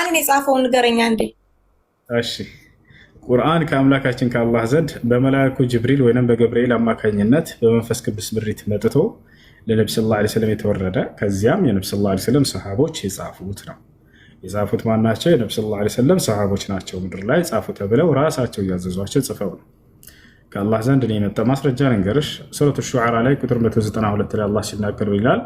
ቁርአንን የጻፈውን ንገረኛ እንዴ? እሺ ቁርአን ከአምላካችን ከአላህ ዘንድ በመላእኩ ጅብሪል ወይንም በገብርኤል አማካኝነት በመንፈስ ቅዱስ ምሪት መጥቶ ለነብዩ ሰለላሁ ዐለይሂ ወሰለም የተወረደ ከዚያም የነብዩ ሰለላሁ ዐለይሂ ወሰለም ሰሃቦች የጻፉት ነው። የጻፉት ማናቸው? የነብዩ ሰለላሁ ዐለይሂ ወሰለም ሰሃቦች ናቸው። ምድር ላይ ጻፉ ተብለው ራሳቸው ያዘዟቸው ጽፈው ነው። ከአላህ ዘንድ ነው የመጣ ማስረጃ ልንገርሽ። ሱረቱ ሹዓራ ላይ ቁጥር 192 ላይ አላህ ሲናገር ይላል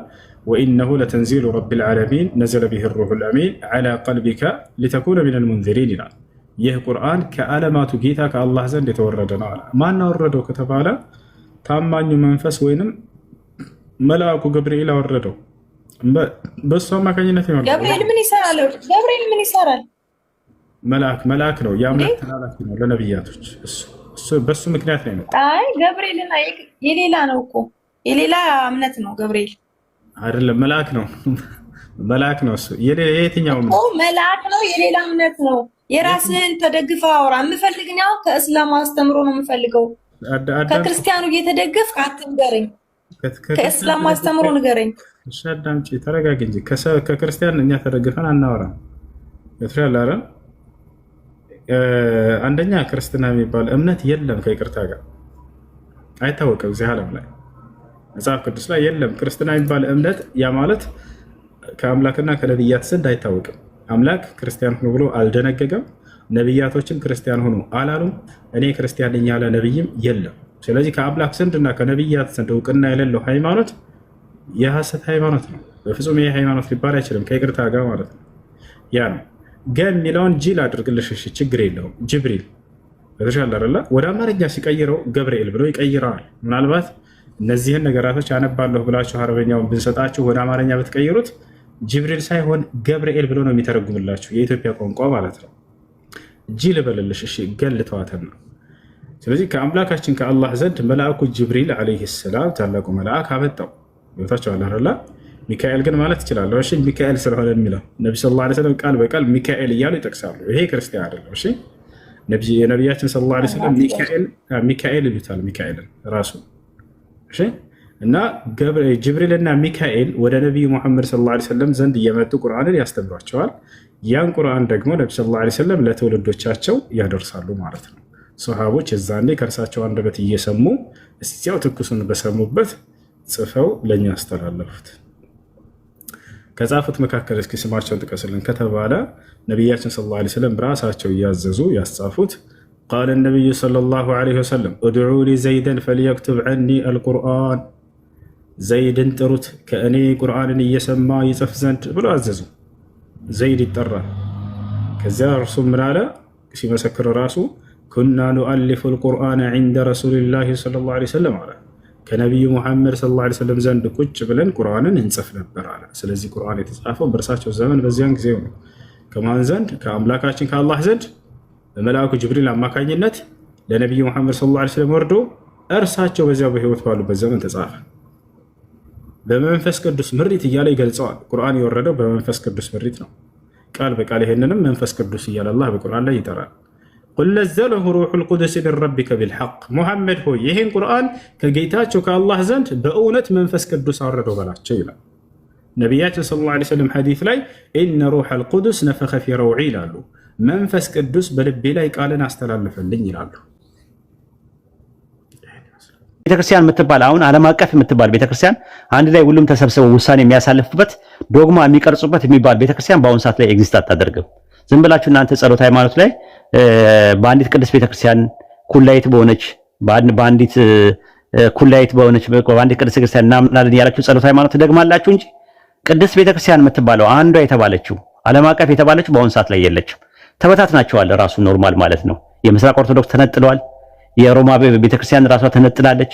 ወኢነሁ ለተንዚሉ ረቢል ዓለሚን ነዘለ ቢሂ ሩሑል አሚን ዐላ ቀልቢከ ሊተኩነ ሚነል ሙንዚሪን ይላል። ይህ ቁርአን ከዓለማቱ ጌታ ከአላህ ዘንድ የተወረደ ነው። ማን አወረደው ከተባለ ታማኙ መንፈስ ወይንም መልአኩ ገብርኤል አወረደው። በሱ አማካኝነት ነው። ገብርኤል ምን ይሰራል? ገብርኤል ምን ይሰራል? መልአክ ነው። የአምላክ ተላላኪ ነው ለነብያቶች። እሱ በሱ ምክንያት ነው። አይ ገብርኤልና የሌላ ነው እኮ የሌላ እምነት ነው። ገብርኤል አይደለም መልአክ ነው። መልአክ ነው እሱ የየትኛው እምነት ነው? መልአክ ነው የሌላ እምነት ነው። የራስህን ተደግፈህ አውራ። የምፈልግኛው ከእስላም አስተምሮ ነው የምፈልገው። ከክርስቲያኑ እየተደገፍክ አትንገረኝ። ከእስላም አስተምሮ ንገረኝ። እሺ አዳምጪ፣ ተረጋጊ እንጂ ከክርስቲያን እኛ ተደግፈን አናወራም። የትራላረ አንደኛ ክርስትና የሚባል እምነት የለም። ከይቅርታ ጋር አይታወቅም። እዚህ ዓለም ላይ መጽሐፍ ቅዱስ ላይ የለም ክርስትና የሚባል እምነት። ያ ማለት ከአምላክና ከነብያት ዘንድ አይታወቅም። አምላክ ክርስቲያን ሆኖ ብሎ አልደነገገም። ነብያቶችም ክርስቲያን ሆኖ አላሉም። እኔ ክርስቲያን ነኝ ያለ ነብይም የለም። ስለዚህ ከአምላክ ዘንድና ከነብያት ዘንድ እውቅና የሌለው ሃይማኖት የሐሰት ሃይማኖት ነው። በፍጹም ይሄ ሃይማኖት ሊባል አይችልም። ከይቅርታ ጋር ማለት ነው። ያ ነው ገን የሚለውን ጂል አድርግልሽ። እሺ ችግር የለውም። ጅብሪል በተሻለ አይደለ ወደ አማርኛ ሲቀይረው ገብርኤል ብሎ ይቀይረዋል። ምናልባት እነዚህን ነገራቶች አነባለሁ ብላችሁ አረበኛውን ብንሰጣችሁ ወደ አማርኛ ብትቀይሩት ጅብሪል ሳይሆን ገብርኤል ብሎ ነው የሚተረጉምላችሁ፣ የኢትዮጵያ ቋንቋ ማለት ነው። ጂል በልልሽ። እሺ ገን ልተዋተን ነው። ስለዚህ ከአምላካችን ከአላህ ዘንድ መልአኩ ጅብሪል ዓለይሂ ሰላም ታላቁ መልአክ አመጣው። ቦታቸው አለ። ሚካኤል ግን ማለት ይችላል። እሺ ሚካኤል ስለሆነ የሚለው ነብዩ ሰለላሁ ዐለይሂ ወሰለም ቃል በቃል ሚካኤል እያሉ ይጠቅሳሉ። ይሄ ክርስቲያን አይደለም። እሺ ነብያችን ሰለላሁ ዐለይሂ ወሰለም ሚካኤል ይሉታል። ሚካኤልን ራሱ እሺ። እና ጅብሪልና ሚካኤል ወደ ነብዩ መሐመድ ሰለላሁ ዐለይሂ ወሰለም ዘንድ እየመጡ ቁርአንን ያስተምሯቸዋል። ያን ቁርአን ደግሞ ነብዩ ሰለላሁ ዐለይሂ ወሰለም ለትውልዶቻቸው ያደርሳሉ ማለት ነው። ሶሃቦች የዛኔ ከእርሳቸው አንደበት እየሰሙ እስቲያው ትኩሱን በሰሙበት ጽፈው ለኛ አስተላለፉት። ከጻፉት መካከል እስኪ ስማቸውን ጥቀስልን ከተባለ ነቢያችን ሰለላሁ ዐለይሂ ወሰለም ራሳቸው እያዘዙ ያስጻፉት ቃለ ነቢዩ ሰለላሁ ዐለይሂ ወሰለም ኡድዑ ሊ ዘይደን ፈልየክቱብ ዐኒ አልቁርአን፣ ዘይድን ጥሩት ከእኔ ቁርአንን እየሰማ ይጽፍ ዘንድ ብሎ አዘዙ። ዘይድ ይጠራል። ከዚያ እርሱ ምን አለ ሲመሰክር ራሱ ኩና ኑአሊፉ አልቁርአን ዐንደ ረሱሊላሂ ሰለላሁ ዐለይሂ ወሰለም አለ ከነቢዩ ሙሐመድ ሰለላሁ ዐለይሂ ወሰለም ዘንድ ቁጭ ብለን ቁርአንን እንጽፍ ነበር አለ። ስለዚህ ቁርአን የተጻፈው በእርሳቸው ዘመን በዚያን ጊዜው ነው። ከማን ዘንድ? ከአምላካችን ከአላህ ዘንድ በመልአኩ ጅብሪል አማካኝነት ለነቢዩ ሙሐመድ ሰለላሁ ዐለይሂ ወሰለም ወርዶ እርሳቸው በዚያው በህይወት ባሉበት ዘመን ተጻፈ። በመንፈስ ቅዱስ ምሪት እያለ ይገልጸዋል። ቁርአን የወረደው በመንፈስ ቅዱስ ምሪት ነው። ቃል በቃል ይሄንንም መንፈስ ቅዱስ እያለ አላህ በቁርአን ላይ ይጠራል። ቁል ነዘለሁ ሩሑል ቁዱስ ሚን ረቢከ ቢልሐቅ፣ ሙሐመድ ሆይ ይህን ቁርአን ከጌታቸው ከአላህ ዘንድ በእውነት መንፈስ ቅዱስ አወረደው በላቸው ይላል። ነቢያችን ሰለላሁ ዐለይሂ ወሰለም ሐዲስ ላይ ኢነ ሩሐል ቁዱስ ነፈኸ ፊ ረውዒ ይላሉ። መንፈስ ቅዱስ በልቤ ላይ ቃልን አስተላለፈልኝ ይላሉ። ቤተክርስቲያን የምትባል አሁን ዓለም አቀፍ የምትባል ቤተክርስቲያን አንድ ላይ ሁሉም ተሰብስበው ውሳኔ የሚያሳልፉበት ዶግማ የሚቀርጹበት የሚባል ቤተክርስቲያን በአሁኑ ሰዓት ላይ ኤግዚስት አታደርግም። ዝም ብላችሁ እናንተ ጸሎት ሃይማኖት ላይ በአንዲት ቅድስት ቤተክርስቲያን ኩላይት በሆነች በአንዲት ኩላይት በሆነች በአንዲት ቅድስት ቤተክርስቲያን እናምናለን ያላችሁ ጸሎት ሃይማኖት ትደግማላችሁ እንጂ ቅድስት ቤተክርስቲያን የምትባለው አንዷ የተባለችው ዓለም አቀፍ የተባለችው በአሁኑ ሰዓት ላይ የለችም። ተበታትናቸዋል። ራሱ ኖርማል ማለት ነው። የምስራቅ ኦርቶዶክስ ተነጥለዋል። የሮማ ቤተክርስቲያን ራሷ ተነጥላለች።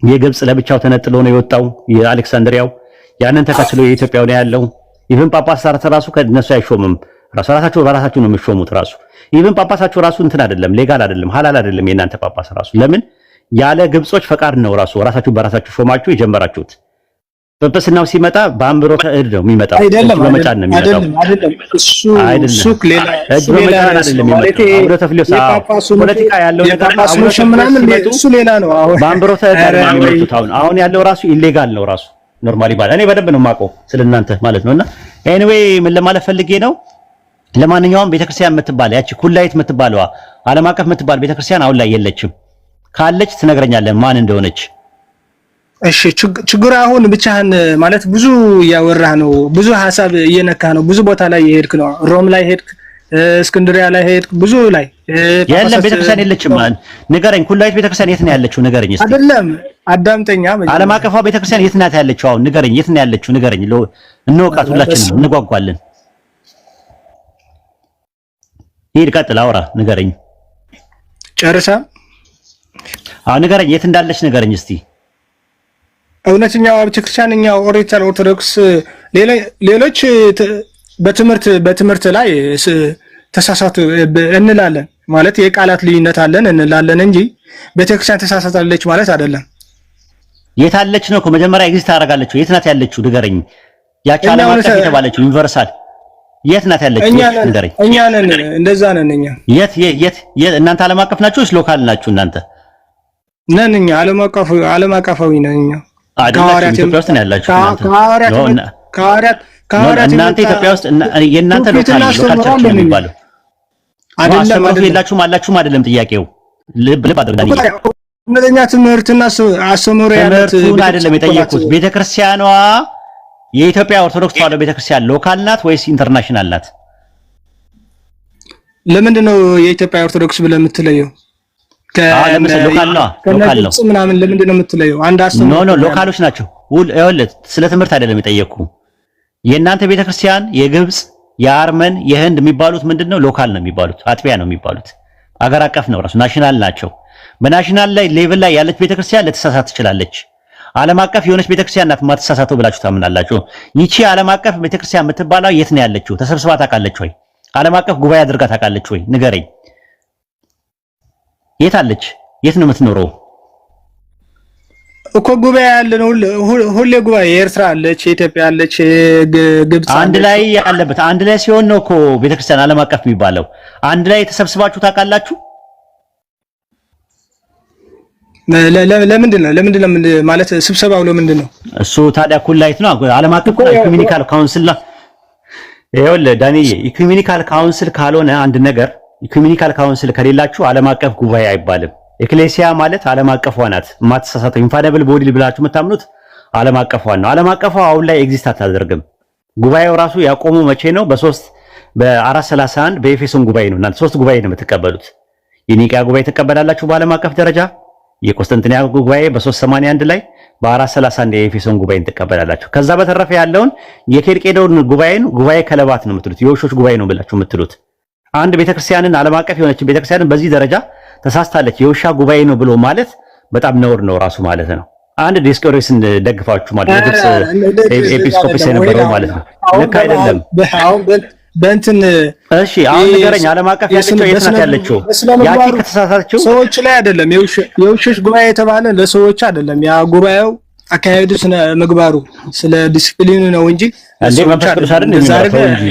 የግብጽ ለብቻው ተነጥሎ ነው የወጣው የአሌክሳንድሪያው። ያንን ተከትሎ የኢትዮጵያው ነው ያለው። ኢቭን ጳጳሳት ራሱ ከነሱ አይሾምም። ራሳቸው በራሳቸው ነው የሚሾሙት። ራሱ ኢቭን ጳጳሳቸው ራሱ እንትን አይደለም፣ ሌጋል አይደለም፣ ሐላል አይደለም። የእናንተ ጳጳስ ራሱ ለምን ያለ ግብጾች ፈቃድ ነው ራሳችሁ በራሳችሁ ሾማችሁ የጀመራችሁት። ጵጵስናው ሲመጣ በአምብሮተ እድ ነው የሚመጣው። በመጫን ነው የሚመጣው። እሱ ሌላ አይደለም የሚመጣው። አምብሮተ ፍልዮሳ ፖለቲካ ያለው ነገር እሱ ሌላ ነው። በአምብሮተ እድ ነው የሚመጡት። አሁን ያለው ራሱ ኢሌጋል ነው ራሱ ኖርማሊ ባለ እኔ በደንብ ነው የማውቀው ስለናንተ ማለት ነውና ኤኒዌይ ምን ለማለት ፈልጌ ነው ለማንኛውም ቤተክርስቲያን የምትባል ያቺ ኩላይት የምትባለዋ ዓለም አቀፍ የምትባል ቤተክርስቲያን አሁን ላይ የለችም። ካለች ትነግረኛለህ ማን እንደሆነች። እሺ ችግሩ አሁን ብቻህን ማለት ብዙ እያወራህ ነው፣ ብዙ ሐሳብ እየነካህ ነው፣ ብዙ ቦታ ላይ የሄድክ ነው። ሮም ላይ ሄድክ፣ እስክንድሪያ ላይ ሄድክ፣ ብዙ ላይ የለም ቤተክርስቲያን የለችም። ንገረኝ፣ ኩላይት ቤተክርስቲያን የት ነው ያለችው? ንገረኝ እስቲ። አይደለም አዳምጠኛ። ዓለም አቀፏ ቤተክርስቲያን የት ናት ያለችው? አሁን ንገረኝ፣ የት ነው ያለችው? ንገረኝ፣ እንወቃት፣ ሁላችንም እንጓጓለን። ሂድ፣ ቀጥል፣ አውራ፣ ንገረኝ። ጨርሳ? አዎ ንገረኝ፣ የት እንዳለች ንገረኝ እስቲ። እውነተኛው ቤተክርስቲያን እኛ ኦርቶዶክስ ሌሎች በትምህርት ላይ ተሳሳቱ እንላለን ማለት የቃላት ልዩነት አለን እንላለን እንጂ ቤተክርስቲያን ተሳሳታለች ማለት አይደለም። የት አለች ነው እኮ መጀመሪያ ኤግዚስት ታደርጋለች። የት ናት ያለችው ንገረኝ። ያቺ ዓለም አቀፍ የተባለችው ዩኒቨርሳል የት ናት ያለችው ንገረኝ። እኛ ነን፣ እንደዛ ነን እኛ። የት እናንተ ዓለም አቀፍ ናችሁ ወይስ ሎካል ናችሁ እናንተ? ነን እኛ ዓለም አቀፋዊ ነን እኛ። አይደለም ኢትዮጵያ ውስጥ ነው ያላችሁ እናንተ ኢትዮጵያ ውስጥ የእናንተ ሎካል ቸርች ነው የሚባለው። አስተምሮቱ የላችሁም አላችሁም አይደለም ጥያቄው። ልብ አድርጋለሁ። እነኛ ትምህርትና አስተምሮ ያለት ትምህርቱን አይደለም የጠየቁት። ቤተክርስቲያኗ የኢትዮጵያ ኦርቶዶክስ ተዋሕዶ ቤተክርስቲያን ሎካል ናት ወይስ ኢንተርናሽናል ናት? ለምንድን ነው የኢትዮጵያ ኦርቶዶክስ ብለህ የምትለየው? ሎካል ነው ምናምን ለምንድን ነው የምትለየው? አንድ አስተምሮ ኖ ሎካሎች ናቸው። ይኸውልህ ስለ ትምህርት አይደለም የጠየቁ። የእናንተ ቤተክርስቲያን የግብጽ፣ የአርመን፣ የህንድ የሚባሉት ምንድነው? ሎካል ነው የሚባሉት፣ አጥቢያ ነው የሚባሉት። አገር አቀፍ ነው ራሱ ናሽናል ናቸው። በናሽናል ላይ ሌቭል ላይ ያለች ቤተክርስቲያን ልትሳሳት ትችላለች። ዓለም አቀፍ የሆነች ቤተክርስቲያን ናት የማትሳሳተው ብላችሁ ታምናላችሁ? ይቺ ዓለም አቀፍ ቤተክርስቲያን የምትባለው የት ነው ያለችው? ተሰብስባ ታውቃለች ወይ? ዓለም አቀፍ ጉባኤ አድርጋ ታውቃለች ወይ? ንገረኝ። የት አለች? የት ነው የምትኖረው? እኮ ጉባኤ ያለ ነው ሁሌ ጉባኤ። ኤርትራ አለች፣ ኢትዮጵያ አለች፣ ግብጽ አንድ ላይ ያለበት አንድ ላይ ሲሆን ነው እኮ ቤተክርስቲያን ዓለም አቀፍ የሚባለው። አንድ ላይ ተሰብስባችሁ ታውቃላችሁ? ለምንድን ነው ማለት ስብሰባው ለምንድን ነው? እሱ ታዲያ ኩላይት ነው ዓለም አቀፍ ኢኩሜኒካል ካውንስል ነው። ይኸውልህ ዳንዬ ኢኩሜኒካል ካውንስል ካልሆነ አንድ ነገር ኢኩሜኒካል ካውንስል ከሌላችሁ ዓለም አቀፍ ጉባኤ አይባልም። ኤክሌሲያ ማለት ዓለም አቀፏ ናት። የማትሳሳተው ኢንፋሊብል ቦዲ ብላችሁ የምታምኑት ዓለም አቀፏ ነው። ዓለም አቀፏ አሁን ላይ ኤግዚስት አታደርግም። ጉባኤው ራሱ ያቆመው መቼ ነው? በ431 በኤፌሶን ጉባኤ ነው። እናንተ 3 ጉባኤ ነው የምትቀበሉት። የኒቅያ ጉባኤ ትቀበላላችሁ በዓለም አቀፍ ደረጃ። የቆስጠንጢንያ ጉባኤ በ381 ላይ፣ በ431 የኤፌሶን ጉባኤን ትቀበላላችሁ። ከዛ በተረፈ ያለውን የኬልቄዶን ጉባኤ ከለባት ነው የምትሉት፣ የውሾች ጉባኤ ነው ብላችሁ የምትሉት። አንድ ቤተክርስቲያንን ዓለም አቀፍ የሆነች ቤተክርስቲያንን በዚህ ደረጃ ተሳስታለች የውሻ ጉባኤ ነው ብሎ ማለት በጣም ነውር ነው ራሱ ማለት ነው። አንድ ዲስኮሬስን ደግፋችሁ ማለት ነው። ግብጽ ኤጲስቆጶስ የነበረው ማለት ነው። ልክ አይደለም። በእንትን እሺ አሁን ንገረኝ፣ ዓለም አቀፍ ያለችው የት ናት ያለችው? ያቺ ከተሳሳተችው ሰዎች ላይ አይደለም። የውሾች ጉባኤ የተባለ ለሰዎች አይደለም። ያ ጉባኤው አካሄዱ ስነ ምግባሩ ስለ ዲሲፕሊኑ ነው እንጂ እንዴ መንፈስ ቅዱስ አይደል የሚመራው እንጂ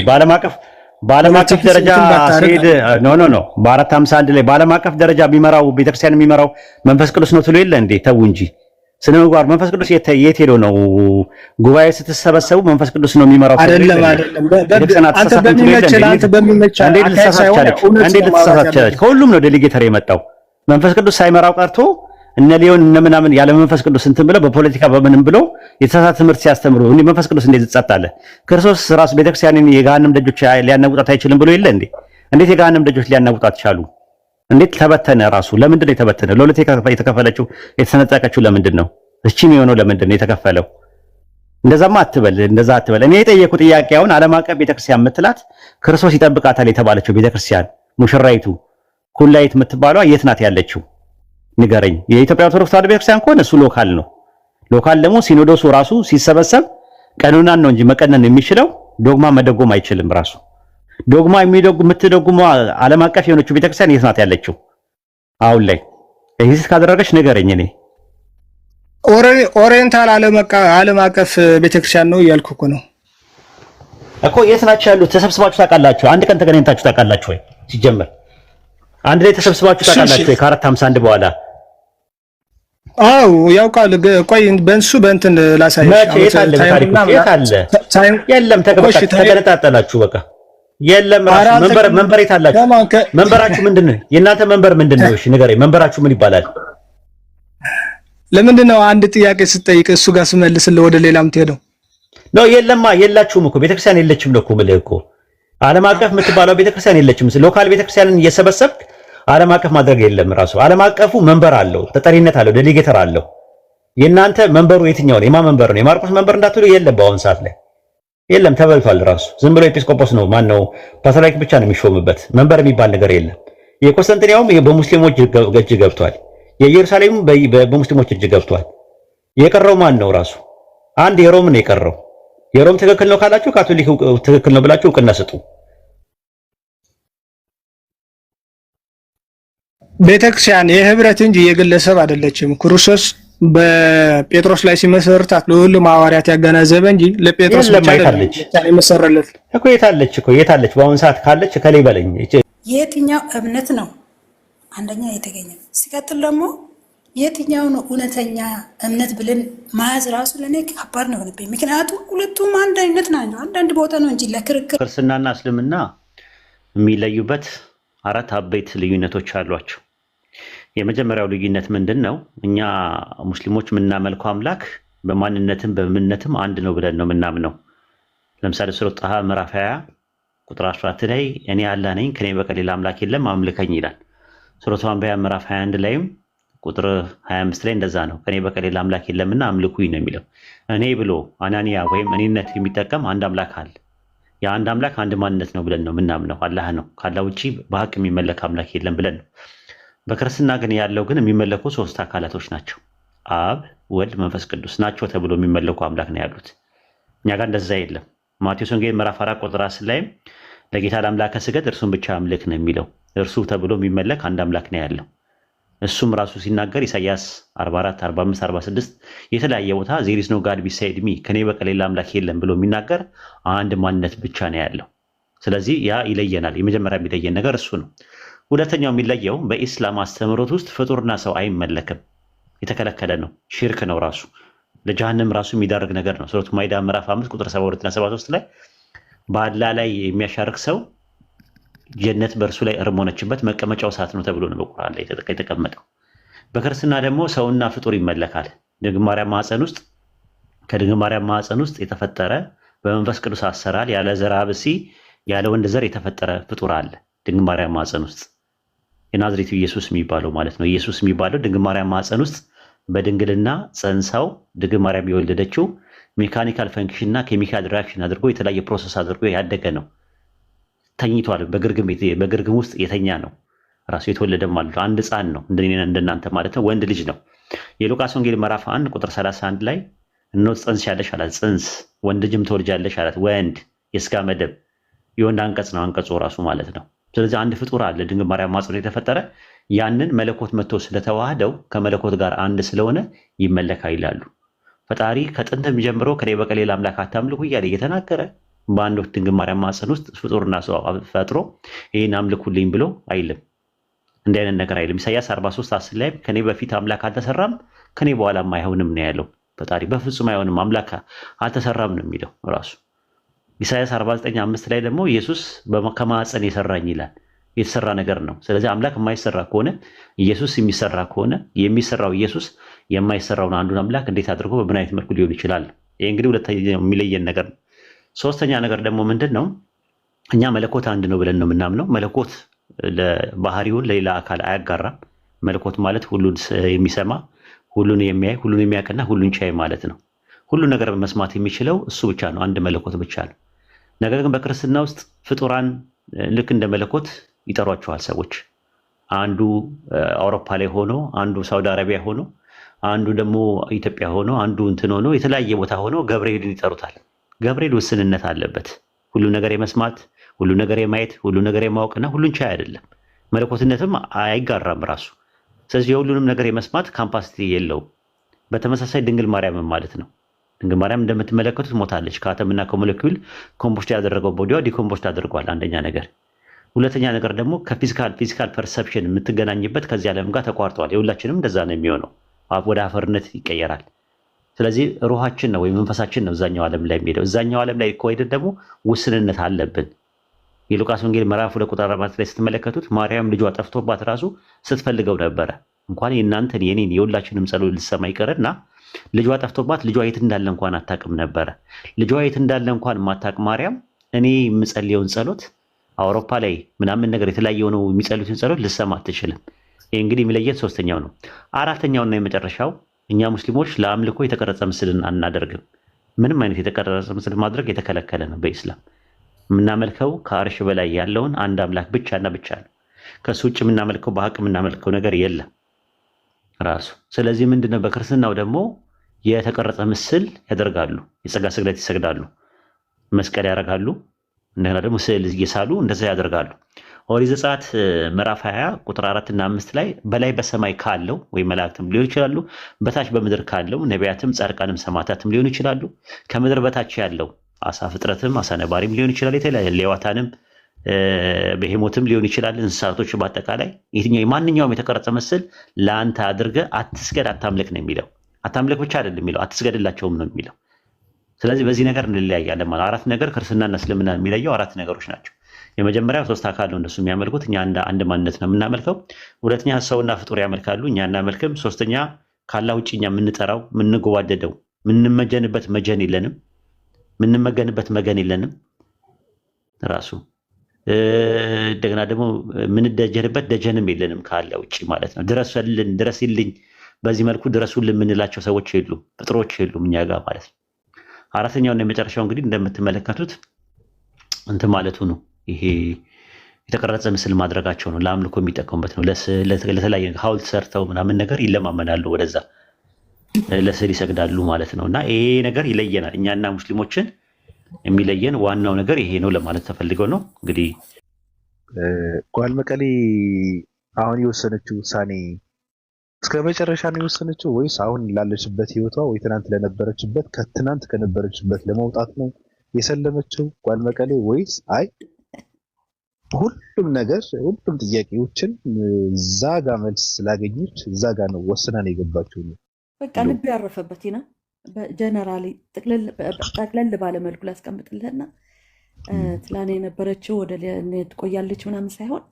በዓለም አቀፍ ደረጃ ሲሄድ ኖ በ451 ላይ በዓለም አቀፍ ደረጃ የሚመራው ቤተክርስቲያን የሚመራው መንፈስ ቅዱስ ነው ትሉ የለ እንዴ? ተው እንጂ ስነ ምግባር መንፈስ ቅዱስ የት ሄዶ ነው? ጉባኤ ስትሰበሰቡ መንፈስ ቅዱስ ነው የሚመራው። አይደለም አንተ በሚመች ከሁሉም ነው ዴሊጌተር የመጣው። መንፈስ ቅዱስ ሳይመራው ቀርቶ እነ ሊዮን እነ ምናምን ያለ መንፈስ ቅዱስ እንትን ብለው በፖለቲካ በምንም ብለው የተሳሳተ ትምህርት ሲያስተምሩ እንዴ መንፈስ ቅዱስ እንዴት ይጸጣል? ክርስቶስ ራሱ ቤተክርስቲያንን የገሃነም ደጆች ሊያናውጣት አይችልም ብሎ የለ እንዴ? እንዴት የገሃነም ደጆች ሊያናውጣት ቻሉ? እንዴት ተበተነ? ራሱ ለምንድን ነው የተበተነ? ለሁለት የተከፈለችው የተሰነጠቀችው ለምንድን ነው? እቺ የሚሆነው ለምንድን ነው የተከፈለው? እንደዛ አትበል። እኔ የጠየቁ ጥያቄ አሁን ዓለም አቀፍ ቤተክርስቲያን የምትላት ክርስቶስ ይጠብቃታል የተባለችው ቤተክርስቲያን ሙሽራይቱ ኩላይት የምትባለው የት ናት ያለችው? ንገረኝ። የኢትዮጵያ ኦርቶዶክስ ተዋሕዶ ቤተክርስቲያን ከሆነ እሱ ሎካል ነው። ሎካል ደግሞ ሲኖዶሱ ራሱ ሲሰበሰብ ቀኖናን ነው እንጂ መቀነን የሚችለው ዶግማ መደጎም አይችልም። ራሱ ዶግማ የምትደጉመው ዓለም አቀፍ የሆነችው ቤተክርስቲያን የት ናት ያለችው? አሁን ላይ ኤግዚስት ካደረገች ንገረኝ። እኔ ኦሪየንታል ዓለም አቀፍ ቤተክርስቲያን ነው እያልኩ እኮ ነው እኮ። የት ናቸው ያሉት? ተሰብስባችሁ ታውቃላችሁ? አንድ ቀን ተገናኝታችሁ ታውቃላችሁ ወይ? ሲጀመር አንድ ላይ ተሰብስባችሁ ታውቃላችሁ ወይ? ከ451 በኋላ አው ያውቃል። ቆይ በእንትን ላሳይሽ። የት አለ? የለም ተገነጣጠላችሁ። በቃ የለም ራሱ መንበር የታላችሁ መንበራችሁ ምንድነው? የእናንተ መንበር ምንድነው? እሺ ንገረኝ። መንበራችሁ ምን ይባላል? ለምንድን ነው አንድ ጥያቄ ስጠይቅ እሱ ጋር ስመልስልህ ወደ ሌላም ትሄደው? ነው የለማ የላችሁም እኮ ቤተክርስቲያን የለችም ነው እኮ የምልህ እኮ ዓለም አቀፍ የምትባለው ቤተክርስቲያን የለችም። ሎካል ቤተክርስቲያንን እየሰበሰብክ ዓለም አቀፍ ማድረግ የለም። ራሱ ዓለም አቀፉ መንበር አለው፣ ተጠሪነት አለው፣ ዴሊጌተር አለው። የእናንተ መንበሩ የትኛው ነው? የማን መንበር ነው? የማርቆስ መንበር እንዳትሉ የለም፣ በአሁን ሰዓት ላይ የለም፣ ተበልቷል። ራሱ ዝም ብሎ ኤጲስቆጶስ ነው ማነው ፓትርያርክ ብቻ ነው የሚሾምበት። መንበር የሚባል ነገር የለም። የኮንስታንቲኒያውም በሙስሊሞች እጅ ገብቷል። የኢየሩሳሌም በሙስሊሞች እጅ ገብቷል። የቀረው ማን ነው? ራሱ አንድ የሮም ነው የቀረው። የሮም ትክክል ነው ካላችሁ ካቶሊክ ትክክል ነው ብላችሁ እውቅና ስጡ። ቤተክርስቲያን የህብረት እንጂ የግለሰብ አይደለችም። ክርስቶስ በጴጥሮስ ላይ ሲመሰርታት ለሁሉም ሐዋርያት ያገናዘበ እንጂ ለጴጥሮስ ብቻ አይደለም የመሰረለት እኮ። የታለች በአሁን ሰዓት ካለች ከላይ በለኝ። የትኛው እምነት ነው አንደኛ የተገኘ? ሲቀጥል ደግሞ የትኛው ነው እውነተኛ እምነት ብለን ማያዝ ራሱ ለኔ ከባድ ነው ሆነብኝ። ምክንያቱም ሁለቱም አንድ አይነት ናቸው። አንዳንድ ቦታ ነው እንጂ ለክርክር ክርስትናና እስልምና የሚለዩበት 4 አበይት ልዩነቶች አሏቸው። የመጀመሪያው ልዩነት ምንድን ነው? እኛ ሙስሊሞች የምናመልከው አምላክ በማንነትም በእምነትም አንድ ነው ብለን ነው የምናምነው። ለምሳሌ ሱረቱ ጣሃ ምዕራፍ 20 ቁጥር 14 ላይ እኔ አላህ ነኝ ከኔ በቀር ሌላ አምላክ የለም አምልከኝ ይላል። ሱረቱ አንቢያ ምዕራፍ 21 ላይም ቁጥር 25 ላይ እንደዛ ነው፣ ከኔ በቀር ሌላ አምላክ የለምና አምልኩኝ ነው የሚለው። እኔ ብሎ አናንያ ወይም እኔነት የሚጠቀም አንድ አምላክ አለ። የአንድ አምላክ አንድ ማንነት ነው ብለን ነው የምናምነው። አላህ ነው፣ ካላህ ውጪ በሀቅ የሚመለክ አምላክ የለም ብለን ነው። በክርስትና ግን ያለው ግን የሚመለኩ 3 አካላቶች ናቸው። አብ፣ ወልድ፣ መንፈስ ቅዱስ ናቸው ተብሎ የሚመለኩ አምላክ ነው ያሉት። እኛ ጋር እንደዛ የለም። ማቴዎስ ወንጌል ምዕራፍ 4 ቁጥር 10 ላይ ለጌታ ለአምላከ ስገድ እርሱን ብቻ አምልክ ነው የሚለው። እርሱ ተብሎ የሚመለክ አንድ አምላክ ነው ያለው። እሱም ራሱ ሲናገር ኢሳይያስ 44፣ 45፣ 46 የተለያየ ቦታ ዜር ኢዝ ኖ ጋድ ቢሳይድ ሚ ከኔ በቀር ሌላ አምላክ የለም ብሎ የሚናገር አንድ ማንነት ብቻ ነው ያለው። ስለዚህ ያ ይለየናል። የመጀመሪያ የሚለየን ነገር እሱ ነው። ሁለተኛው የሚለየው በኢስላም አስተምህሮት ውስጥ ፍጡርና ሰው አይመለክም፣ የተከለከለ ነው። ሽርክ ነው፣ ራሱ ለጀሃነም ራሱ የሚዳርግ ነገር ነው። ሱረቱ ማኢዳ ምዕራፍ 5 ቁጥር 72 እና 73 ላይ በአላህ ላይ የሚያሻርክ ሰው ጀነት በእርሱ ላይ እርም ሆነችበት መቀመጫው እሳት ነው ተብሎ ነው በቁርአን ላይ የተቀመጠው። በክርስትና ደግሞ ሰውና ፍጡር ይመለካል። ድንግል ማርያም ማህፀን ውስጥ ከድንግል ማርያም ማህፀን ውስጥ የተፈጠረ በመንፈስ ቅዱስ አሰራር ያለ ዘር ብእሲ ያለ ወንድ ዘር የተፈጠረ ፍጡር አለ ድንግል ማርያም ማህፀን ውስጥ። የናዝሬቱ ኢየሱስ የሚባለው ማለት ነው። ኢየሱስ የሚባለው ድንግል ማርያም ማህፀን ውስጥ በድንግልና ጸንሳው ድንግል ማርያም የወለደችው ሜካኒካል ፈንክሽን እና ኬሚካል ሪአክሽን አድርጎ የተለያየ ፕሮሰስ አድርጎ ያደገ ነው። ተኝቷል። በግርግም ውስጥ የተኛ ነው። ራሱ የተወለደ ማለት ነው። አንድ ህፃን ነው እንደናንተ ማለት ነው። ወንድ ልጅ ነው። የሉቃስ ወንጌል ምዕራፍ 1 ቁጥር 31 ላይ እነሆ ትጸንሻለሽ አላት። ጽንስ ወንድ ልጅም ትወልጃለሽ አላት። ወንድ የስጋ መደብ የወንድ አንቀጽ ነው። አንቀጹ ራሱ ማለት ነው። ስለዚህ አንድ ፍጡር አለ ድንግል ማርያም ማህፀን የተፈጠረ። ያንን መለኮት መጥቶ ስለተዋህደው ከመለኮት ጋር አንድ ስለሆነ ይመለካ ይላሉ። ፈጣሪ ከጥንትም ጀምሮ ከኔ በቀር ሌላ አምላክ አታምልኩ እያለ እየተናገረ በአንድ ወቅት ድንግል ማርያም ማህፀን ውስጥ ፍጡርና ሰው ፈጥሮ ይህን አምልኩልኝ ብሎ አይልም። እንዲህ አይነት ነገር አይልም። ኢሳይያስ 43:10 ላይ ከኔ በፊት አምላክ አልተሰራም ከኔ በኋላም አይሆንም ነው ያለው። ፈጣሪ በፍጹም አይሆንም አምላክ አልተሰራም ነው የሚለው ራሱ። ኢሳይያስ 49:5 ላይ ደግሞ ኢየሱስ ከማህፀን የሰራኝ ይላል። የተሰራ ነገር ነው። ስለዚህ አምላክ የማይሰራ ከሆነ ኢየሱስ የሚሰራ ከሆነ የሚሰራው ኢየሱስ የማይሰራውን አንዱን አምላክ እንዴት አድርጎ በምን አይነት መልኩ ሊሆን ይችላል? ይሄ እንግዲህ ሁለተኛው የሚለየን ነገር ነው። ሶስተኛ ነገር ደግሞ ምንድን ነው? እኛ መለኮት አንድ ነው ብለን ነው የምናምነው። መለኮት ባህሪውን ለሌላ አካል አያጋራም። መለኮት ማለት ሁሉን የሚሰማ፣ ሁሉን የሚያይ፣ ሁሉን የሚያውቅና ሁሉን ቻይ ማለት ነው። ሁሉ ነገር መስማት የሚችለው እሱ ብቻ ነው። አንድ መለኮት ብቻ ነው። ነገር ግን በክርስትና ውስጥ ፍጡራን ልክ እንደ መለኮት ይጠሯቸዋል ሰዎች። አንዱ አውሮፓ ላይ ሆኖ፣ አንዱ ሳውዲ አረቢያ ሆኖ፣ አንዱ ደግሞ ኢትዮጵያ ሆኖ፣ አንዱ እንትን ሆኖ፣ የተለያየ ቦታ ሆኖ ገብርኤልን ይጠሩታል። ገብርኤል ውስንነት አለበት። ሁሉ ነገር የመስማት፣ ሁሉ ነገር የማየት፣ ሁሉ ነገር የማወቅና ሁሉን ቻይ አይደለም። መለኮትነትም አይጋራም ራሱ። ስለዚህ የሁሉንም ነገር የመስማት ካምፓሲቲ የለውም። በተመሳሳይ ድንግል ማርያም ማለት ነው። ድንግል ማርያም እንደምትመለከቱት ሞታለች። ከአተምና ከሞለኪውል ኮምፖስት ያደረገው ቦዲዋ ዲኮምፖስት አድርጓል። አንደኛ ነገር። ሁለተኛ ነገር ደግሞ ከፊዚካል ፐርሰፕሽን የምትገናኝበት ከዚህ ዓለም ጋር ተቋርጧል። የሁላችንም እንደዛ ነው የሚሆነው። ወደ አፈርነት ይቀየራል። ስለዚህ ሩሃችን ነው ወይም መንፈሳችን ነው እዛኛው ዓለም ላይ የሚሄደው። እዛኛው ዓለም ላይ ከሄድን ደግሞ ውስንነት አለብን። የሉቃስ ወንጌል ምዕራፍ 2 ቁጥር 4 ላይ ስትመለከቱት ማርያም ልጇ ጠፍቶባት ራሱ ስትፈልገው ነበረ። እንኳን የእናንተን የኔን የሁላችንም ጸሎት ልትሰማ ይቀርና ልጇ ጠፍቶባት ልጇ የት እንዳለ እንኳን አታውቅም ነበረ። ልጇ የት እንዳለ እንኳን የማታውቅ ማርያም እኔ የምጸልየውን ጸሎት አውሮፓ ላይ ምናምን ነገር የተለያየ ነው የሚጸልዩትን ጸሎት ልሰማ አትችልም። ይህ እንግዲህ የሚለየት ሶስተኛው ነው። አራተኛውና የመጨረሻው እኛ ሙስሊሞች ለአምልኮ የተቀረጸ ምስልን አናደርግም። ምንም አይነት የተቀረጸ ምስል ማድረግ የተከለከለ ነው በኢስላም። የምናመልከው ከአርሽ በላይ ያለውን አንድ አምላክ ብቻና ብቻ ነው። ከሱ ውጭ የምናመልከው በሀቅ የምናመልከው ነገር የለም ራሱ። ስለዚህ ምንድነው በክርስትናው ደግሞ የተቀረጸ ምስል ያደርጋሉ። የጸጋ ስግደት ይሰግዳሉ፣ መስቀል ያደርጋሉ፣ እንደገና ደግሞ ስዕል እየሳሉ እንደዛ ያደርጋሉ። ኦሪት ዘጸአት ምዕራፍ 20 ቁጥር 4 እና 5 ላይ በላይ በሰማይ ካለው ወይ መላእክትም ሊሆን ይችላሉ፣ በታች በምድር ካለው ነቢያትም ጻድቃንም ሰማዕታትም ሊሆን ይችላሉ፣ ከምድር በታች ያለው አሳ ፍጥረትም አሳ ነባሪም ሊሆን ይችላል፣ የተለያየ ሌዋታንም በሄሞትም ሊሆን ይችላል፣ እንስሳቶች በአጠቃላይ የትኛው ማንኛውም የተቀረጸ ምስል ለአንተ አድርገህ አትስገድ አታምልክ ነው የሚለው። አታምልክ ብቻ አይደለም የሚለው አትስገድላቸውም ነው የሚለው። ስለዚህ በዚህ ነገር እንለያያለን ማለት አራት ነገር ክርስትናና እስልምና የሚለየው አራት ነገሮች ናቸው። የመጀመሪያው ሶስት አካል ነው እነሱ የሚያመልኩት፣ እኛ አንድ ማንነት ነው የምናመልከው። ሁለተኛ ሰውና ፍጡር ያመልካሉ፣ እኛ እናመልክም። ሶስተኛ ካላህ ውጭ እኛ የምንጠራው የምንጎዋደደው የምንመጀንበት መጀን የለንም፣ የምንመገንበት መገን የለንም ራሱ። እንደገና ደግሞ የምንደጀንበት ደጀንም የለንም ካላህ ውጭ ማለት ነው። ድረሱልን፣ ድረስልኝ፣ በዚህ መልኩ ድረሱልን የምንላቸው ሰዎች የሉም፣ ፍጡሮች የሉም እኛ ጋር ማለት ነው። አራተኛውና የመጨረሻው እንግዲህ እንደምትመለከቱት እንትን ማለቱ ነው። ይሄ የተቀረጸ ምስል ማድረጋቸው ነው። ለአምልኮ የሚጠቀሙበት ነው። ለተለያየ ሐውልት ሰርተው ምናምን ነገር ይለማመናሉ፣ ወደዛ ለስዕል ይሰግዳሉ ማለት ነው። እና ይሄ ነገር ይለየናል። እኛና ሙስሊሞችን የሚለየን ዋናው ነገር ይሄ ነው ለማለት ተፈልገው ነው። እንግዲህ ጓል መቀሌ አሁን የወሰነችው ውሳኔ እስከ መጨረሻ ነው የወሰነችው ወይስ አሁን ላለችበት ህይወቷ ወይ ትናንት ለነበረችበት ከትናንት ከነበረችበት ለመውጣት ነው የሰለመችው ጓል መቀሌ? ወይስ አይ ሁሉም ነገር ሁሉም ጥያቄዎችን እዛ ጋ መልስ ስላገኘች እዛ ጋ ነው ወስና ነው የገባችው? ነው በቃ ልብ ያረፈበት ይና በጀነራሊ ጠቅለል ባለ መልኩ ላስቀምጥልህና ትላኔ የነበረችው ወደ ትቆያለች ምናምን ሳይሆን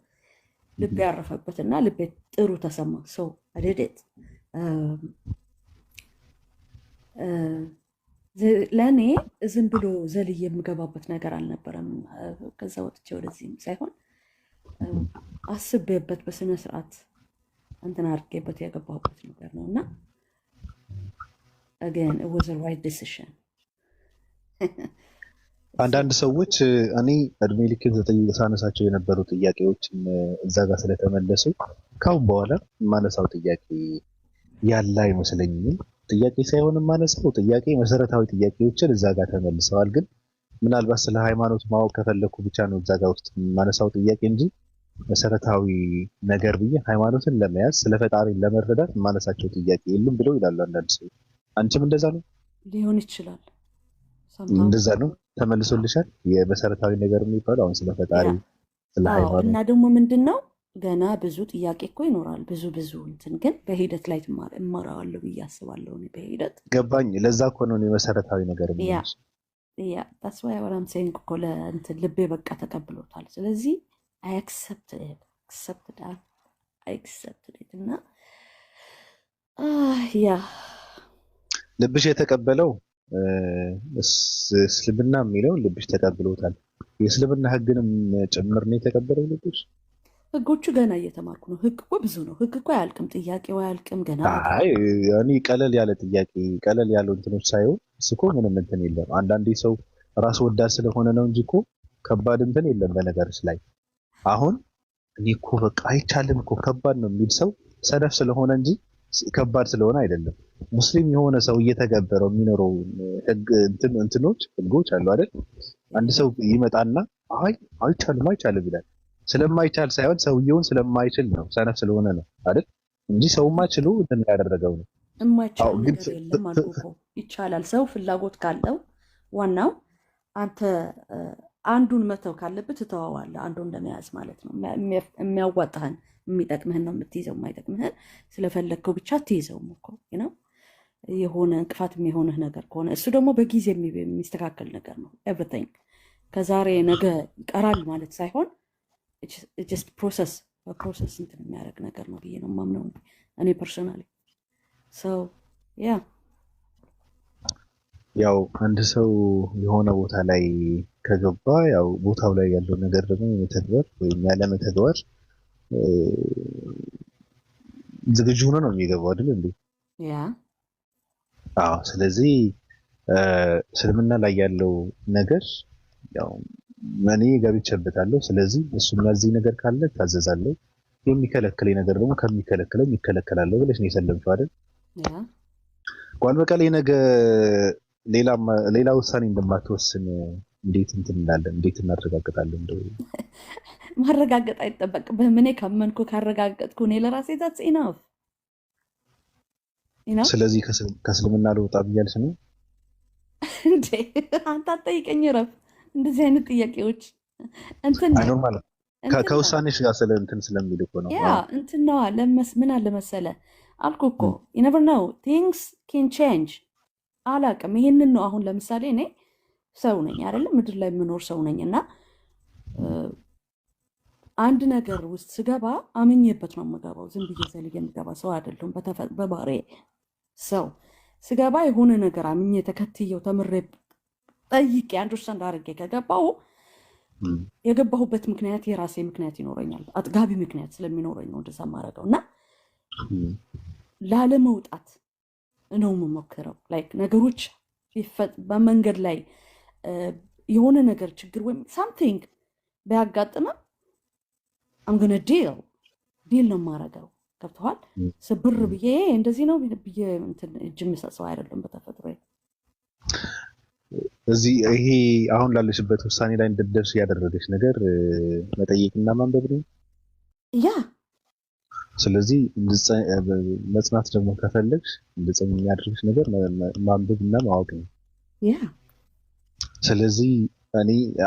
ልብ ያረፈበትና ልቤ ጥሩ ተሰማ። ሰው አደደት ለእኔ ዝም ብሎ ዘልዬ የምገባበት ነገር አልነበረም። ከዛ ወጥቼ ወደዚህም ሳይሆን አስቤበት በስነ ስርዓት እንትን አድርጌበት የገባሁበት ነገር ነው እና again it was a right decision። አንዳንድ ሰዎች እኔ እድሜ ልክን ሳነሳቸው የነበሩ ጥያቄዎችን እዛ ጋር ስለተመለሱ ካሁን በኋላ የማነሳው ጥያቄ ያለ አይመስለኝም። ጥያቄ ሳይሆን የማነሳው ጥያቄ መሰረታዊ ጥያቄዎችን እዛ ጋር ተመልሰዋል። ግን ምናልባት ስለ ሃይማኖት ማወቅ ከፈለኩ ብቻ ነው እዛ ጋር ውስጥ የማነሳው ጥያቄ እንጂ መሰረታዊ ነገር ብዬ ሃይማኖትን ለመያዝ ስለ ፈጣሪ ለመረዳት የማነሳቸው ጥያቄ የለም ብለው ይላሉ አንዳንድ ሰዎች። አንቺም እንደዛ ነው? ሊሆን ይችላል። እንደዛ ነው ተመልሶልሻል? የመሰረታዊ ነገር የሚባለው አሁን ስለ ፈጣሪ ስለ ሃይማኖት እና ደግሞ ምንድነው ገና ብዙ ጥያቄ እኮ ይኖራል። ብዙ እንትን ግን በሂደት ላይ እማራዋለሁ ብዬ አስባለሁ። በሂደት ገባኝ። ለዛ እኮ ነው መሰረታዊ ነገር ያ that's why what I'm saying እኮ ለእንትን ልቤ በቃ ተቀብሎታል። ስለዚህ I accepted it እና ያ ልብሽ የተቀበለው እስልምና የሚለው ልብሽ ተቀብሎታል። የእስልምና ህግንም ጭምር ነው የተቀበለው ልብሽ። ህጎቹ ገና እየተማርኩ ነው። ህግ እኮ ብዙ ነው። ህግ እኮ አያልቅም። ጥያቄው አያልቅም ገና። አይ እኔ ቀለል ያለ ጥያቄ ቀለል ያሉ እንትኖች ሳይሆን እኮ ምንም እንትን የለም። አንዳንዴ ሰው ራስ ወዳድ ስለሆነ ነው እንጂ እኮ ከባድ እንትን የለም በነገርሽ ላይ። አሁን እኔ እኮ በቃ አይቻልም እኮ ከባድ ነው የሚል ሰው ሰነፍ ስለሆነ እንጂ ከባድ ስለሆነ አይደለም። ሙስሊም የሆነ ሰው እየተገበረው የሚኖረው እንትኖች ህጎች አሉ አይደል? አንድ ሰው ይመጣና አይ አይቻልም ይላል። ስለማይቻል ሳይሆን ሰውየውን ስለማይችል ነው፣ ሰነፍ ስለሆነ ነው አይደል? እንጂ ሰውማ ችሎ እንትን ያደረገው ነው። የማይቻል ነገር የለም አልኩ እኮ ይቻላል። ሰው ፍላጎት ካለው ዋናው አንተ አንዱን መተው ካለበት ትተዋዋለህ። አንዱን እንደመያዝ ማለት ነው። የሚያዋጣህን የሚጠቅምህን ነው የምትይዘው፣ የማይጠቅምህን ስለፈለግከው ብቻ ትይዘውም እኮ ነው። የሆነ እንቅፋት የሚሆንህ ነገር ከሆነ እሱ ደግሞ በጊዜ የሚስተካከል ነገር ነው። ኤቭሪቲንግ ከዛሬ ነገ ይቀራል ማለት ሳይሆን ጀስት በፕሮሰስ እንትን የሚያደርግ ነገር ነው ብዬ ነው የማምነው እኔ ፐርሰናሊ። ያው አንድ ሰው የሆነ ቦታ ላይ ከገባ ያው ቦታው ላይ ያለው ነገር ደግሞ የመተግበር ወይም ያለመተግበር ዝግጁ ሆኖ ነው የሚገባው አይደል እንዴ? አዎ። ስለዚህ እስልምና ላይ ያለው ነገር ያው እኔ ገብቼበታለሁ። ስለዚህ እሱም ለዚህ ነገር ካለ ታዘዛለሁ፣ የሚከለክለኝ ነገር ደግሞ ከሚከለክለኝ ይከለከላለሁ ብለሽ ነው የሰለምሽው አይደል? ጓል በቀሌ ነገ ሌላ ውሳኔ እንደማትወስን እንዴት እንትን እንላለን? እንዴት እናረጋግጣለን? እንደው ማረጋገጥ አይጠበቅብህም። እኔ ካመንኩ ካረጋገጥኩ እኔ ለራሴ that's enough። ስለዚህ ከእስልምና ልወጣ ብያለሽ ነው እንዴ? አንተ አትጠይቀኝ፣ እረፍ። እንደዚህ አይነት ጥያቄዎች እንትን ኖርማል ከውሳኔሽ ጋር ስለ እንትን ስለሚል እኮ ነው። እንትን ነዋ። ምን አለ መሰለ አልኩ እኮ you never know things can change። አላቅም። ይሄንን ነው አሁን ለምሳሌ እኔ ሰው ነኝ አይደለም፣ ምድር ላይ የምኖር ሰው ነኝ እና አንድ ነገር ውስጥ ስገባ አምኜበት ነው የምገባው። ዝም ብዬ ዘልዬ የምገባ ሰው አይደለም። በባህሪ ሰው ስገባ የሆነ ነገር አምኜ ተከትየው ተምሬ ጠይቄ አንደርስታንድ አድርጌ ከገባው የገባሁበት ምክንያት የራሴ ምክንያት ይኖረኛል። አጥጋቢ ምክንያት ስለሚኖረኝ ነው እንደዛ የማደርገው እና ላለመውጣት ነው የምሞክረው። ላይክ ነገሮች በመንገድ ላይ የሆነ ነገር ችግር ወይም ሳምቲንግ ቢያጋጥመም አምገነ ዲል ነው የማደርገው። ገብቶሃል? ስብር ብዬ እንደዚህ ነው ብዬ እንትን እጅ የምሰጥ ሰው አይደለም በተፈጥሮ። ይሄ አሁን ላለሽበት ውሳኔ ላይ እንድትደርስ ያደረገች ነገር መጠየቅና ማንበብ ነው። ስለዚህ መጽናት ደግሞ ከፈለግሽ እንድትጸኝ የሚያደርግሽ ነገር ማንበብና ማወቅ ነው። ስለዚህ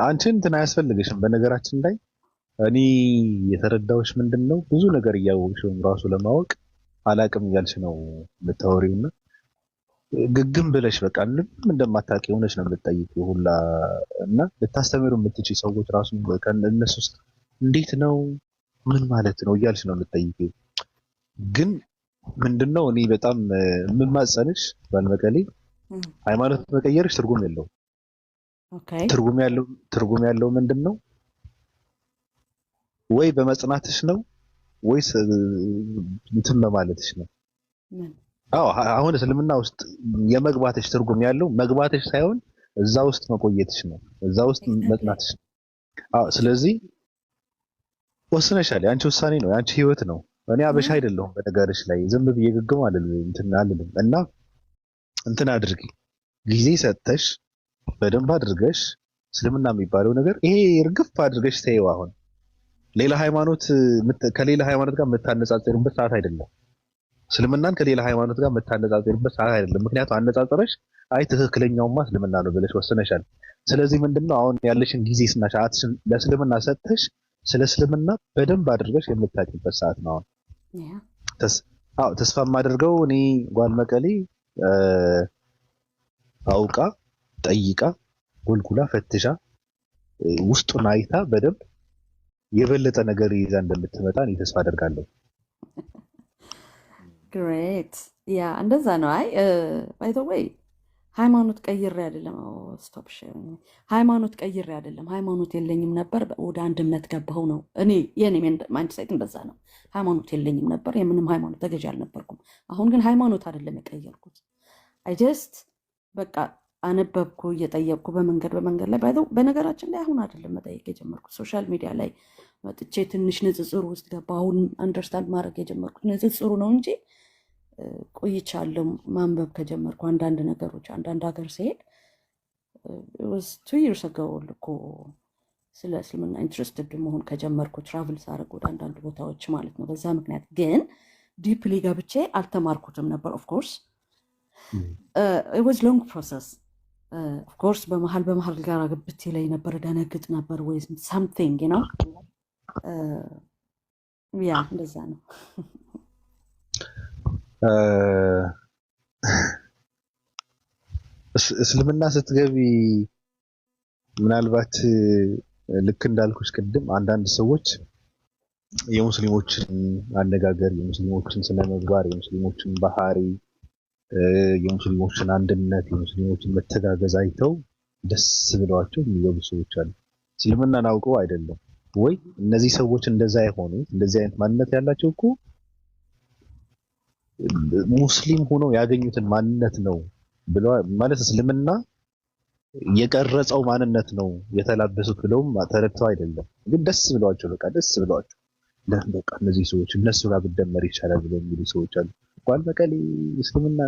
አንቺ እንትን አያስፈልግሽም። በነገራችን ላይ እኔ የተረዳሁሽ ምንድን ነው ብዙ ነገር እያወቅሽ ራሱ ለማወቅ አላቅም እያልሽ ነው የምታወሪውና ግግም ብለሽ በቃ ምንም እንደማታውቂ ሆነሽ ነው የምትጠይቂው ሁላ እና ልታስተምሩ የምትችይ ሰዎች ራሱ ከእነሱ ውስጥ እንዴት ነው ምን ማለት ነው እያልሽ ነው የምትጠይቂው። ግን ምንድነው እኔ በጣም የምማጸንሽ ባልመቀሌ ሃይማኖት መቀየርሽ ትርጉም የለውም። ትርጉም ያለው ምንድነው ወይ በመጽናትሽ ነው ወይስ እንትን በማለትሽ ነው። አሁን እስልምና ውስጥ የመግባትሽ ትርጉም ያለው መግባትሽ ሳይሆን እዛ ውስጥ መቆየትሽ ነው፣ እዛ ውስጥ መጽናትሽ ነው። ስለዚህ ወስነሻል። የአንቺ ውሳኔ ነው፣ የአንቺ ህይወት ነው። እኔ አበሻ አይደለሁም በነገርሽ ላይ ዝም ብዬ ግግም አልልም እና እንትን አድርጊ፣ ጊዜ ሰጥተሽ በደንብ አድርገሽ እስልምና የሚባለው ነገር ይሄ እርግፍ አድርገሽ ተይው። አሁን ሌላ ሃይማኖት ከሌላ ሃይማኖት ጋር የምታነጻጽሩበት ሰዓት አይደለም። እስልምናን ከሌላ ሃይማኖት ጋር የምታነጻጽሩበት ሰዓት አይደለም። ምክንያቱም አነጻጽረሽ አይ ትክክለኛውማ እስልምና ነው ብለሽ ወስነሻል። ስለዚህ ምንድነው አሁን ያለሽን ጊዜና ሰዓትሽን ለእስልምና ሰጥተሽ ስለ እስልምና በደንብ አድርገሽ የምታውቂበት ሰዓት ነው። አሁን ተስፋ የማደርገው እኔ ጓል መቀሌ አውቃ ጠይቃ ጎልጉላ ፈትሻ ውስጡን አይታ በደንብ የበለጠ ነገር ይዛ እንደምትመጣ እኔ ተስፋ አደርጋለሁ። ግሬት ያ እንደዛ ነው። አይ ባይ ዘ ዌይ ሃይማኖት ቀይሬ አይደለም። ስቶፕ ሼሪንግ ሃይማኖት ቀይሬ አይደለም። ሃይማኖት የለኝም ነበር ወደ አንድ እምነት ገባሁ ነው። የኔ ማይንድሴት እንደዛ ነው። ሃይማኖት የለኝም ነበር፣ የምንም ሃይማኖት ተገዥ አልነበርኩም። አሁን ግን ሃይማኖት አይደለም የቀየርኩት። አይ ጀስት በቃ አነበብኩ እየጠየቅኩ በመንገድ ላይ በነገራችን ላይ አሁን አይደለም መጠየቅ የጀመርኩት። ሶሻል ሚዲያ ላይ መጥቼ ትንሽ ንጽጽሩ ውስጥ ገባ። አሁን አንደርስታንድ ማድረግ የጀመርኩት ንጽጽሩ ነው እንጂ ቆይቻለሁ ማንበብ ከጀመርኩ አንዳንድ ነገሮች። አንዳንድ ሀገር ሲሄድ ቱ ይርስ አጎ እኮ ስለ እስልምና ኢንትረስትድ መሆን ከጀመርኩ ትራቭል ሳደርግ ወደ አንዳንድ ቦታዎች ማለት ነው። በዛ ምክንያት ግን ዲፕሊ ገብቼ አልተማርኩትም ነበር። ኦፍኮርስ ኢት ዋዝ ሎንግ ፕሮሰስ። ኦፍኮርስ በመሀል ጋር ግብት ላይ ነበር፣ ደነግጥ ነበር ወይ ሳምቲንግ ነው። ያ እንደዛ ነው። እስልምና ስትገቢ ምናልባት ልክ እንዳልኩሽ ቅድም አንዳንድ ሰዎች የሙስሊሞችን አነጋገር፣ የሙስሊሞችን ስነ ምግባር፣ የሙስሊሞችን ባህሪ፣ የሙስሊሞችን አንድነት፣ የሙስሊሞችን መተጋገዝ አይተው ደስ ብለዋቸው የሚገቡ ሰዎች አሉ። እስልምናን አውቀው አይደለም ወይ? እነዚህ ሰዎች እንደዛ የሆኑ እንደዚህ አይነት ማንነት ያላቸው እኮ ሙስሊም ሆነው ያገኙትን ማንነት ነው ብለው ማለት እስልምና የቀረጸው ማንነት ነው የተላበሱት ብለውም ተረድተው አይደለም። ግን ደስ ብለዋቸው በቃ ደስ ብለዋቸው በቃ እነዚህ ሰዎች እነሱ ጋር ብደመር ይቻላል ብለው የሚሉ ሰዎች አሉ። እንኳን በቀሌ እስልምና